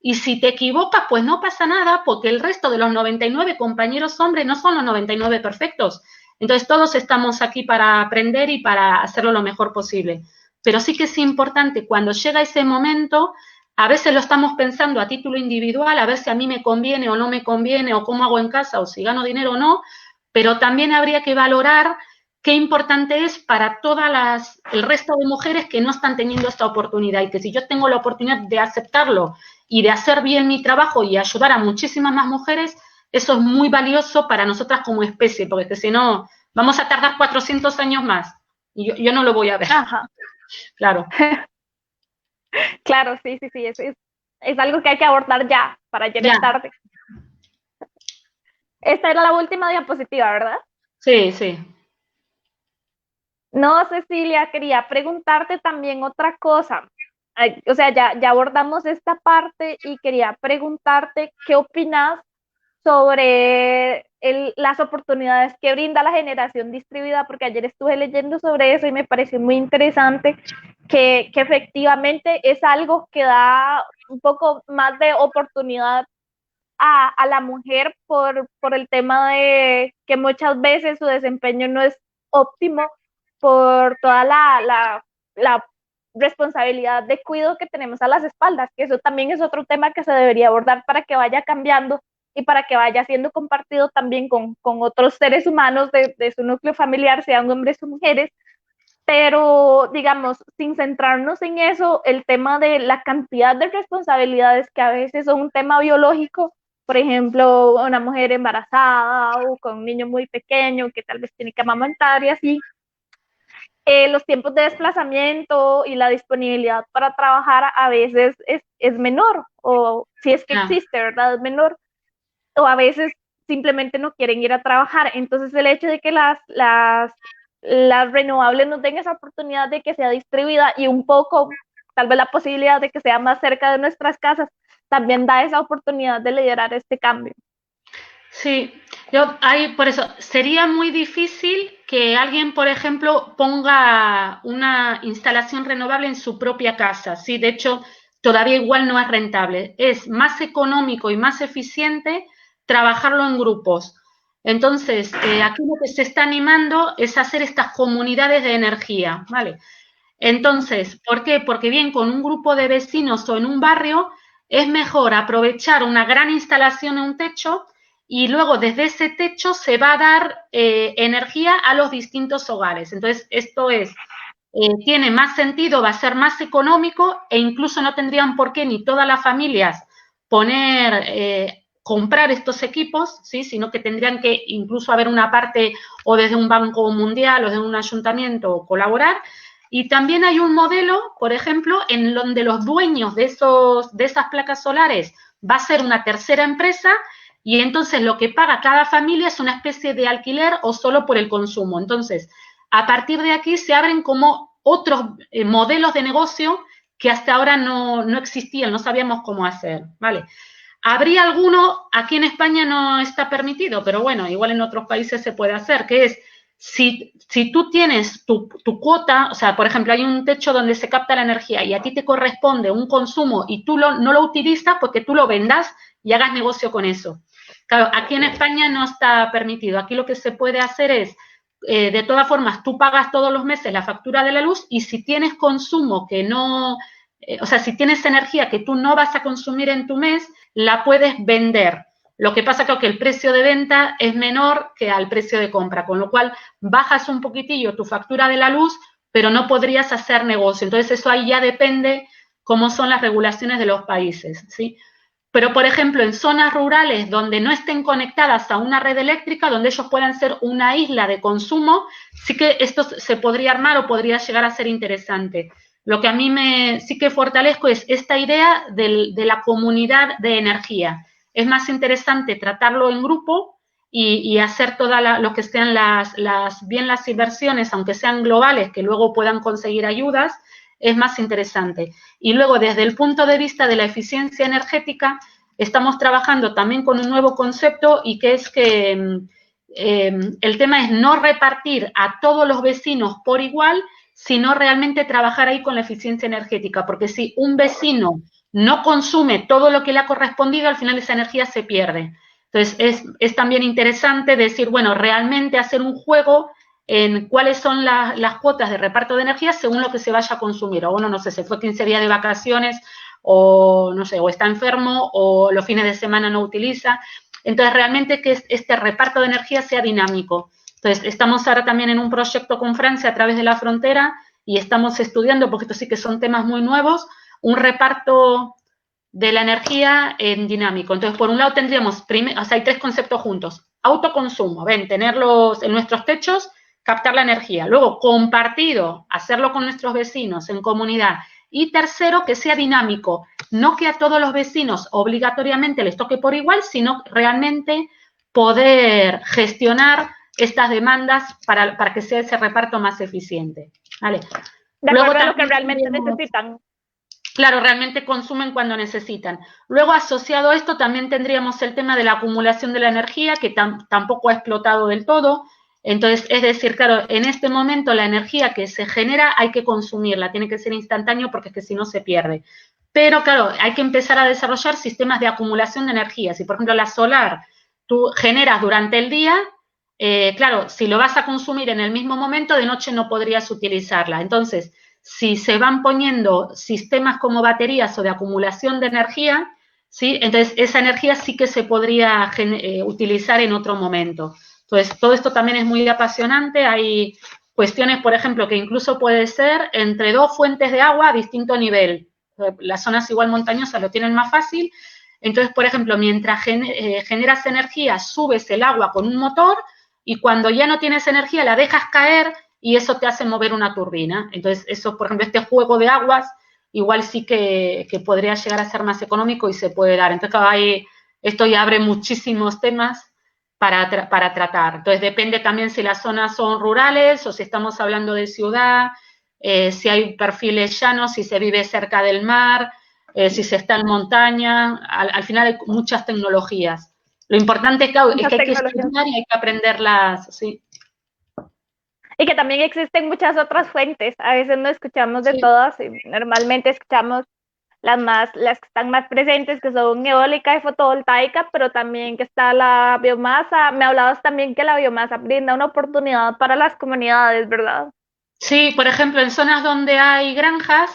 y si te equivocas, pues no pasa nada, porque el resto de los 99 compañeros hombres no son los 99 perfectos. Entonces todos estamos aquí para aprender y para hacerlo lo mejor posible. Pero sí que es importante cuando llega ese momento, a veces lo estamos pensando a título individual, a ver si a mí me conviene o no me conviene, o cómo hago en casa, o si gano dinero o no, pero también habría que valorar qué importante es para todas el resto de mujeres que no están teniendo esta oportunidad, y que si yo tengo la oportunidad de aceptarlo y de hacer bien mi trabajo y ayudar a muchísimas más mujeres, eso es muy valioso para nosotras como especie, porque si no, vamos a tardar 400 años más, y yo no lo voy a ver. Ajá. Claro. Claro, sí, sí, sí, es algo que hay que abordar ya, para ayer Ya. es tarde. Esta era la última diapositiva, ¿verdad? Sí, sí. No, Cecilia, quería preguntarte también otra cosa. O sea, ya abordamos esta parte y quería preguntarte qué opinas sobre las oportunidades que brinda la generación distribuida, porque ayer estuve leyendo sobre eso y me pareció muy interesante que efectivamente es algo que da un poco más de oportunidad a la mujer por el tema de que muchas veces su desempeño no es óptimo por toda la responsabilidad de cuidado que tenemos a las espaldas, que eso también es otro tema que se debería abordar para que vaya cambiando y para que vaya siendo compartido también con otros seres humanos de su núcleo familiar, sean hombres o mujeres, pero digamos, sin centrarnos en eso, el tema de la cantidad de responsabilidades que a veces son un tema biológico, por ejemplo, una mujer embarazada o con un niño muy pequeño que tal vez tiene que amamantar y así, los tiempos de desplazamiento y la disponibilidad para trabajar a veces es menor, o si es que existe, ¿verdad? Es menor, o a veces simplemente no quieren ir a trabajar. Entonces el hecho de que las renovables nos den esa oportunidad de que sea distribuida y un poco, tal vez la posibilidad de que sea más cerca de nuestras casas, también da esa oportunidad de liderar este cambio. Sí, por eso, sería muy difícil que alguien, por ejemplo, ponga una instalación renovable en su propia casa. Sí, de hecho, todavía igual no es rentable. Es más económico y más eficiente trabajarlo en grupos. Entonces, aquí lo que se está animando es hacer estas comunidades de energía, ¿vale? Entonces, ¿por qué? Porque bien, con un grupo de vecinos o en un barrio es mejor aprovechar una gran instalación en un techo y luego desde ese techo se va a dar energía a los distintos hogares. Entonces, esto tiene más sentido, va a ser más económico e incluso no tendrían por qué ni todas las familias comprar estos equipos, ¿sí? Sino que tendrían que incluso haber una parte o desde un banco mundial o desde un ayuntamiento colaborar. Y también hay un modelo, por ejemplo, en donde los dueños de esas placas solares va a ser una tercera empresa y entonces lo que paga cada familia es una especie de alquiler o solo por el consumo. Entonces, a partir de aquí se abren como otros modelos de negocio que hasta ahora no existían, no sabíamos cómo hacer, ¿vale? Habría alguno, aquí en España no está permitido, pero bueno, igual en otros países se puede hacer, que es si tú tienes tu cuota, o sea, por ejemplo, hay un techo donde se capta la energía y a ti te corresponde un consumo y tú no lo utilizas porque tú lo vendas y hagas negocio con eso. Claro, aquí en España no está permitido. Aquí lo que se puede hacer es, de todas formas, tú pagas todos los meses la factura de la luz y si tienes consumo que no, o sea, si tienes energía que tú no vas a consumir en tu mes, la puedes vender. Lo que pasa es que el precio de venta es menor que al precio de compra, con lo cual bajas un poquitillo tu factura de la luz, pero no podrías hacer negocio. Entonces eso ahí ya depende cómo son las regulaciones de los países, ¿sí? Pero, por ejemplo, en zonas rurales donde no estén conectadas a una red eléctrica, donde ellos puedan ser una isla de consumo, sí que esto se podría armar o podría llegar a ser interesante. lo que a mí sí que fortalezco es esta idea de la comunidad de energía. Es más interesante tratarlo en grupo y hacer todas lo que sean bien las inversiones, aunque sean globales, que luego puedan conseguir ayudas, es más interesante. Y luego, desde el punto de vista de la eficiencia energética, estamos trabajando también con un nuevo concepto y que es que el tema es no repartir a todos los vecinos por igual, sino realmente trabajar ahí con la eficiencia energética, porque si un vecino no consume todo lo que le ha correspondido, al final esa energía se pierde. Entonces, es también interesante decir, bueno, realmente hacer un juego en cuáles son las cuotas de reparto de energía según lo que se vaya a consumir. O uno, no sé, se fue 15 días de vacaciones, o no sé, o está enfermo, o los fines de semana no utiliza. Entonces, realmente que este reparto de energía sea dinámico. Entonces, estamos ahora también en un proyecto con Francia a través de la frontera y estamos estudiando, porque estos sí que son temas muy nuevos, un reparto de la energía en dinámico. Entonces, por un lado tendríamos, o sea, hay tres conceptos juntos. Autoconsumo, tenerlos en nuestros techos, captar la energía. Luego, compartido, hacerlo con nuestros vecinos en comunidad. Y tercero, que sea dinámico. No que a todos los vecinos obligatoriamente les toque por igual, sino realmente poder gestionar estas demandas para que sea ese reparto más eficiente. ¿Vale? De acuerdo a lo que realmente necesitan. Claro, realmente consumen cuando necesitan. Luego, asociado a esto, también tendríamos el tema de la acumulación de la energía, que tampoco ha explotado del todo. Entonces, es decir, claro, en este momento la energía que se genera hay que consumirla, tiene que ser instantáneo porque es que si no se pierde. Pero, claro, hay que empezar a desarrollar sistemas de acumulación de energía. Si, por ejemplo, la solar tú generas durante el día, claro, si lo vas a consumir en el mismo momento, de noche no podrías utilizarla. Entonces, si se van poniendo sistemas como baterías o de acumulación de energía, ¿sí? Entonces esa energía sí que se podría utilizar en otro momento. Entonces, todo esto también es muy apasionante. Hay cuestiones, por ejemplo, que incluso puede ser entre dos fuentes de agua a distinto nivel. Las zonas igual montañosas lo tienen más fácil. Entonces, por ejemplo, mientras generas energía, subes el agua con un motor y cuando ya no tienes energía la dejas caer y eso te hace mover una turbina. Entonces, eso, por ejemplo, este juego de aguas, igual sí que podría llegar a ser más económico y se puede dar. Entonces, ahí esto ya abre muchísimos temas para tratar. Entonces, depende también si las zonas son rurales o si estamos hablando de ciudad, si hay perfiles llanos, si se vive cerca del mar, si se está en montaña. Al final hay muchas tecnologías. Lo importante es que hay que estudiar y hay que aprenderlas, sí. Y que también existen muchas otras fuentes. A veces no escuchamos de todas. Y normalmente escuchamos las que están más presentes, que son eólica y fotovoltaica, pero también que está la biomasa. Me hablabas también que la biomasa brinda una oportunidad para las comunidades, ¿verdad? Sí, por ejemplo, en zonas donde hay granjas,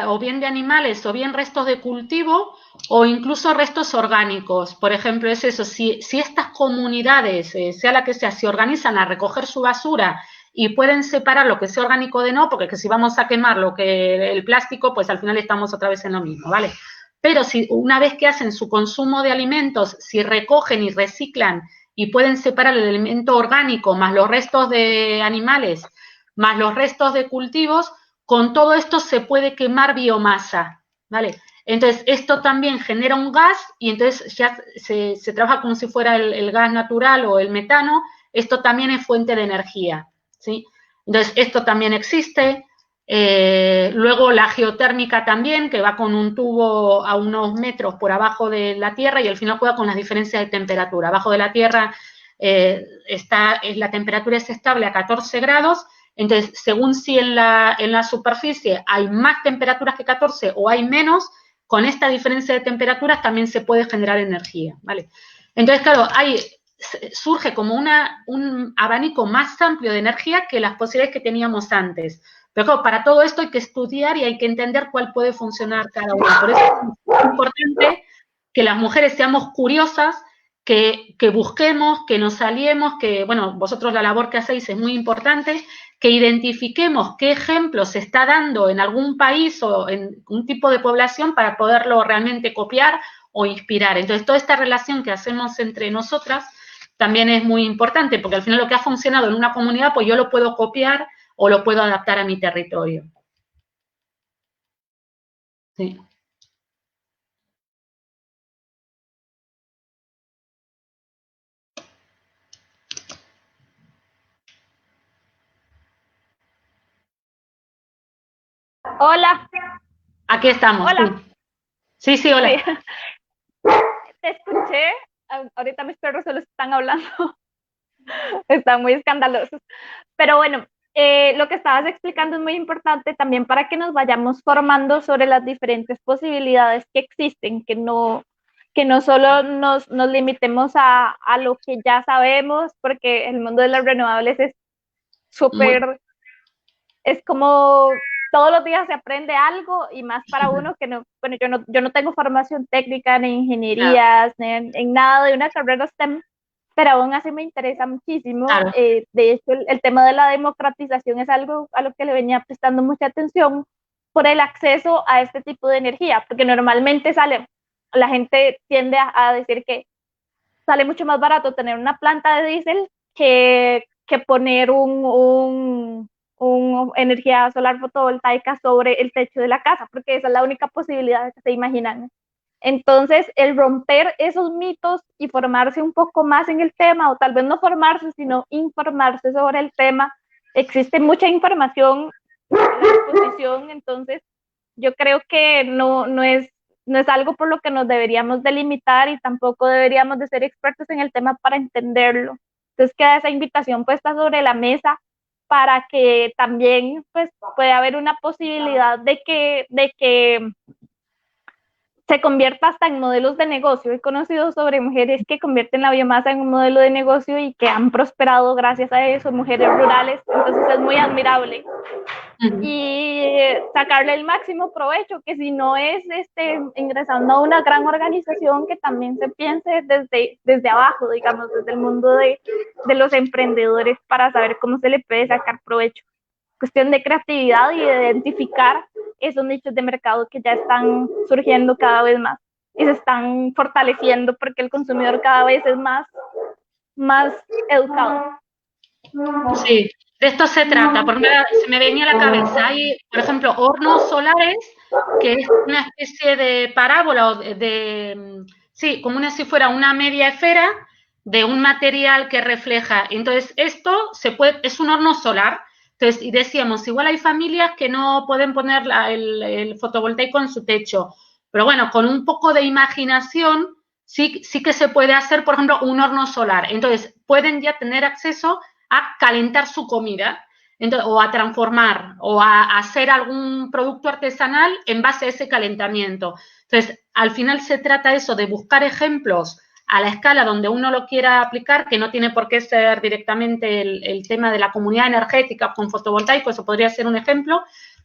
o bien de animales, o bien restos de cultivo, o incluso restos orgánicos. Por ejemplo, es eso, si estas comunidades, sea la que sea, se organizan a recoger su basura y pueden separar lo que sea orgánico de no, porque si vamos a quemar el plástico, pues al final estamos otra vez en lo mismo, ¿vale? Pero si una vez que hacen su consumo de alimentos, si recogen y reciclan y pueden separar el elemento orgánico más los restos de animales, más los restos de cultivos, con todo esto se puede quemar biomasa, ¿vale? Entonces, esto también genera un gas y entonces ya se trabaja como si fuera el gas natural o el metano. Esto también es fuente de energía, ¿sí? Entonces, esto también existe. Luego la geotérmica también, que va con un tubo a unos metros por abajo de la Tierra y al final juega con las diferencias de temperatura. Abajo de la Tierra la temperatura es estable a 14 grados. Entonces, según si en la superficie hay más temperaturas que 14 o hay menos, con esta diferencia de temperaturas también se puede generar energía, ¿vale? Entonces, claro, surge como un abanico más amplio de energía que las posibilidades que teníamos antes. Pero claro, para todo esto hay que estudiar y hay que entender cuál puede funcionar cada uno. Por eso es importante que las mujeres seamos curiosas, que busquemos, que nos aliemos, que, bueno, vosotros la labor que hacéis es muy importante, que identifiquemos qué ejemplo se está dando en algún país o en un tipo de población para poderlo realmente copiar o inspirar. Entonces, toda esta relación que hacemos entre nosotras también es muy importante, porque al final lo que ha funcionado en una comunidad, pues yo lo puedo copiar o lo puedo adaptar a mi territorio. Sí. Hola, Aquí estamos, hola. sí. Sí, Sí, hola. te escuché. Ahorita mis perros solo están hablando, están muy escandalosos. Pero bueno, lo que estabas explicando es muy importante también para que nos vayamos formando sobre las diferentes posibilidades que existen, que no solo nos limitemos a lo que ya sabemos, porque el mundo de las renovables es Muy, súper, es como todos los días se aprende algo y más para uno que no, bueno, yo no tengo formación técnica ni ingenierías, ni en nada de una carrera STEM, pero aún así me interesa muchísimo. claro. De hecho, el tema de la democratización es algo a lo que le venía prestando mucha atención por el acceso a este tipo de energía, porque normalmente la gente tiende a decir que sale mucho más barato tener una planta de diésel que poner un energía solar fotovoltaica sobre el techo de la casa, porque esa es la única posibilidad que se imaginan. Entonces, el romper esos mitos y formarse un poco más en el tema, o tal vez no formarse, sino informarse sobre el tema, existe mucha información a la disposición, entonces yo creo que no es algo por lo que nos deberíamos delimitar y tampoco deberíamos de ser expertos en el tema para entenderlo. Entonces queda esa invitación puesta sobre la mesa para que también pues pueda haber una posibilidad de que se convierta hasta en modelos de negocio. He conocido sobre mujeres que convierten la biomasa en un modelo de negocio y que han prosperado gracias a eso, mujeres rurales, entonces es muy admirable y sacarle el máximo provecho, que si no es ingresando a una gran organización, que también se piense desde abajo, digamos, desde el mundo de los emprendedores para saber cómo se le puede sacar provecho. Cuestión de creatividad y de identificar esos nichos de mercado que ya están surgiendo cada vez más y se están fortaleciendo porque el consumidor cada vez es más educado. Sí, de esto se trata. Por ejemplo, se me venía a la cabeza, hay, por ejemplo, hornos solares, que es una especie de parábola, o sí, como si fuera una media esfera de un material que refleja. Entonces, esto es un horno solar. Entonces, y decíamos, igual hay familias que no pueden poner el fotovoltaico en su techo, pero bueno, con un poco de imaginación, sí que se puede hacer, por ejemplo, un horno solar. Entonces, pueden ya tener acceso a calentar su comida, entonces, o a transformar, o a hacer algún producto artesanal en base a ese calentamiento. Entonces, al final se trata eso de buscar ejemplos a la escala donde uno lo quiera aplicar, que no tiene por qué ser directamente el tema de la comunidad energética con fotovoltaico, eso podría ser un ejemplo,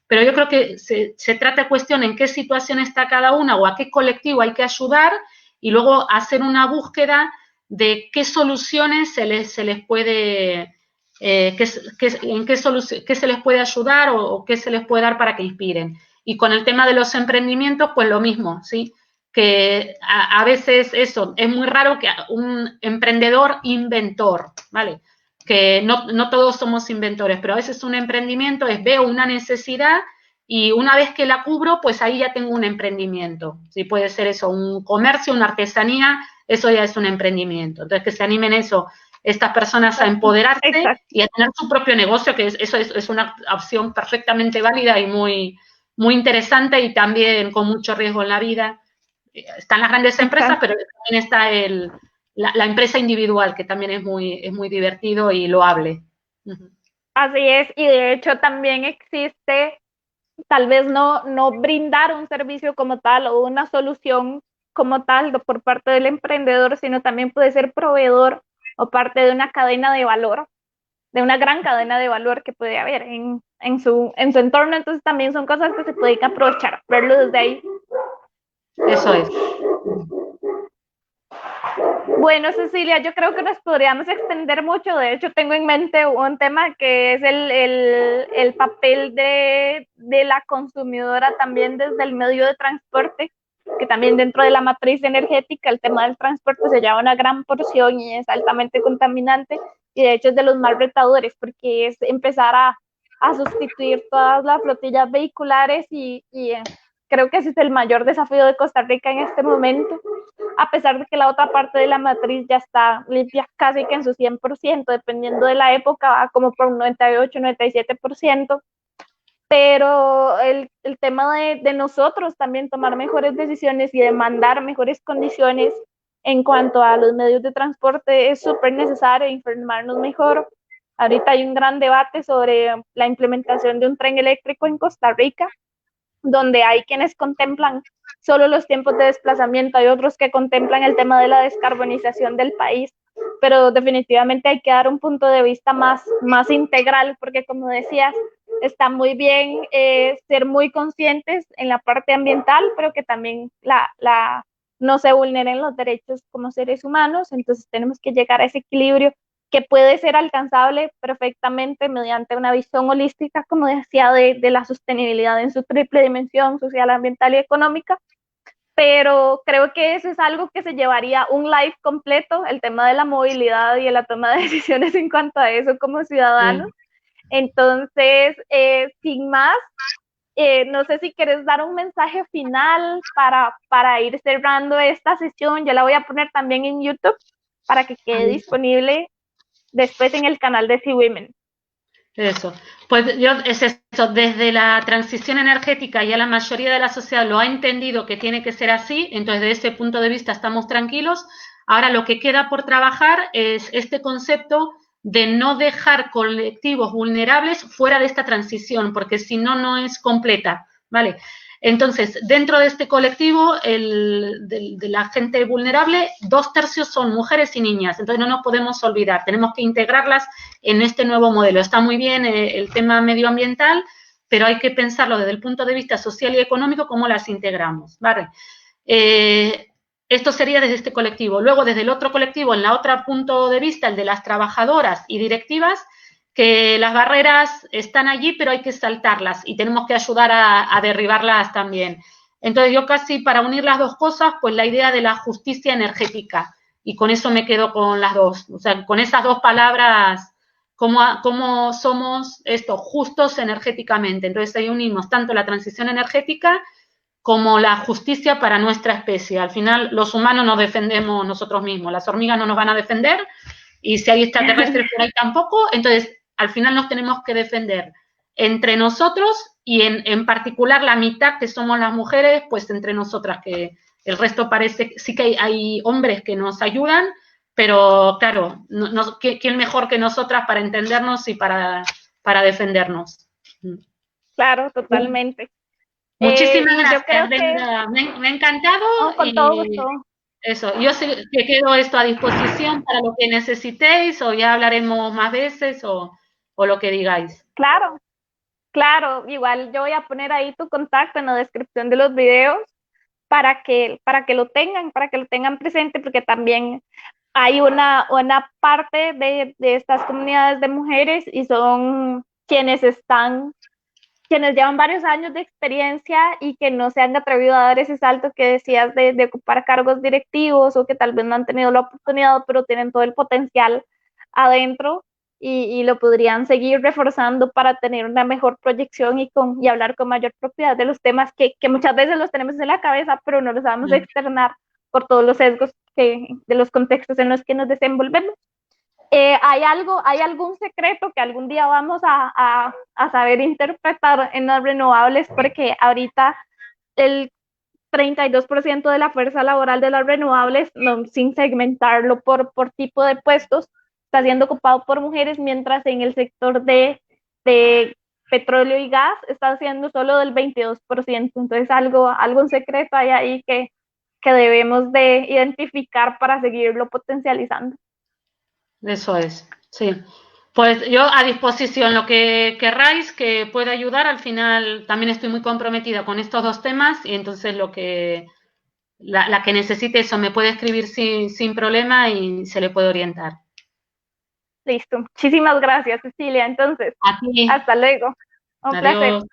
pero yo creo que se trata de cuestión en qué situación está cada una o a qué colectivo hay que ayudar y luego hacer una búsqueda de qué soluciones se les puede, qué se les puede ayudar o qué se les puede dar para que inspiren. Y con el tema de los emprendimientos, pues lo mismo, ¿sí? Que a veces eso, es muy raro que un emprendedor inventor, ¿vale? Que no todos somos inventores, pero a veces un emprendimiento es veo una necesidad y una vez que la cubro, pues ahí ya tengo un emprendimiento. Sí, puede ser eso, un comercio, una artesanía, eso ya es un emprendimiento. Entonces, que se animen eso, estas personas a empoderarse Exacto. y a tener su propio negocio, que eso es una opción perfectamente válida y muy interesante y también con mucho riesgo en la vida. Están las grandes empresas, Exacto. pero también está la empresa individual, que también es muy divertido y loable. Así es, y de hecho también existe, tal vez no brindar un servicio como tal o una solución como tal por parte del emprendedor, sino también puede ser proveedor o parte de una cadena de valor, de una gran cadena de valor que puede haber en su entorno. Entonces también son cosas que se pueden aprovechar, verlo desde ahí. Eso es. Bueno, Cecilia, yo creo que nos podríamos extender mucho. De hecho, tengo en mente un tema que es el papel de la consumidora también desde el medio de transporte, que también dentro de la matriz energética el tema del transporte se lleva una gran porción y es altamente contaminante y de hecho es de los más retadores porque es empezar a sustituir todas las flotillas vehiculares creo que ese es el mayor desafío de Costa Rica en este momento, a pesar de que la otra parte de la matriz ya está limpia casi que en su 100%, dependiendo de la época, va como por un 98, 97%, pero el tema de nosotros también tomar mejores decisiones y demandar mejores condiciones en cuanto a los medios de transporte es súper necesario, informarnos mejor. Ahorita hay un gran debate sobre la implementación de un tren eléctrico en Costa Rica, donde hay quienes contemplan solo los tiempos de desplazamiento, hay otros que contemplan el tema de la descarbonización del país, pero definitivamente hay que dar un punto de vista más integral, porque como decías, está muy bien ser muy conscientes en la parte ambiental, pero que también no se vulneren los derechos como seres humanos, entonces tenemos que llegar a ese equilibrio que puede ser alcanzable perfectamente mediante una visión holística, como decía, de la sostenibilidad en su triple dimensión social, ambiental y económica, pero creo que eso es algo que se llevaría un live completo, el tema de la movilidad y de la toma de decisiones en cuanto a eso como ciudadanos. Entonces, sin más, no sé si quieres dar un mensaje final para ir cerrando esta sesión. Yo la voy a poner también en YouTube para que quede disponible después en el canal de Sea Women. Eso. Pues es eso, desde la transición energética ya la mayoría de la sociedad lo ha entendido que tiene que ser así, entonces desde ese punto de vista estamos tranquilos. Ahora lo que queda por trabajar es este concepto de no dejar colectivos vulnerables fuera de esta transición, porque si no, no es completa, ¿vale? Entonces, dentro de este colectivo de la gente vulnerable, 2/3 son mujeres y niñas, entonces no nos podemos olvidar, tenemos que integrarlas en este nuevo modelo. Está muy bien el tema medioambiental, pero hay que pensarlo desde el punto de vista social y económico, cómo las integramos, ¿vale? Esto sería desde este colectivo. Luego, desde el otro colectivo, en la otra punto de vista, el de las trabajadoras y directivas, que las barreras están allí, pero hay que saltarlas y tenemos que ayudar a derribarlas también. Entonces, yo casi para unir las dos cosas, pues la idea de la justicia energética, y con eso me quedo con las dos, o sea, con esas dos palabras, cómo somos justos energéticamente. Entonces, ahí unimos tanto la transición energética como la justicia para nuestra especie. Al final, los humanos nos defendemos nosotros mismos, las hormigas no nos van a defender, y si hay extraterrestres por ahí tampoco, entonces al final nos tenemos que defender entre nosotros y en particular la mitad que somos las mujeres, pues entre nosotras, que el resto parece, sí que hay hombres que nos ayudan, pero claro, ¿quién mejor que nosotras para entendernos y para defendernos? Claro, totalmente. Muchísimas gracias, yo creo Brenda. Me ha encantado. con todo gusto. Eso, yo sé que quedo esto a disposición para lo que necesitéis, o ya hablaremos más veces, o lo que digáis. Claro, claro, igual yo voy a poner ahí tu contacto en la descripción de los videos para que lo tengan presente, porque también hay una parte de estas comunidades de mujeres y son quienes llevan varios años de experiencia y que no se han atrevido a dar ese salto que decías de ocupar cargos directivos, o que tal vez no han tenido la oportunidad, pero tienen todo el potencial adentro y lo podrían seguir reforzando para tener una mejor proyección y hablar con mayor propiedad de los temas que muchas veces los tenemos en la cabeza, pero no los sabemos externar por todos los sesgos de los contextos en los que nos desenvolvemos. ¿Hay algún secreto que algún día vamos a saber interpretar en las renovables? Porque ahorita el 32% de la fuerza laboral de las renovables, no, sin segmentarlo por tipo de puestos, está siendo ocupado por mujeres, mientras en el sector de petróleo y gas está siendo solo del 22%. Entonces, algún secreto hay ahí que debemos de identificar para seguirlo potencializando. Eso es, sí. Pues yo a disposición, lo que querráis que pueda ayudar. Al final también estoy muy comprometida con estos dos temas, y entonces la que necesite eso me puede escribir sin problema y se le puede orientar. Listo. Muchísimas gracias, Cecilia. Entonces, A ti. hasta luego. Un Adiós. placer.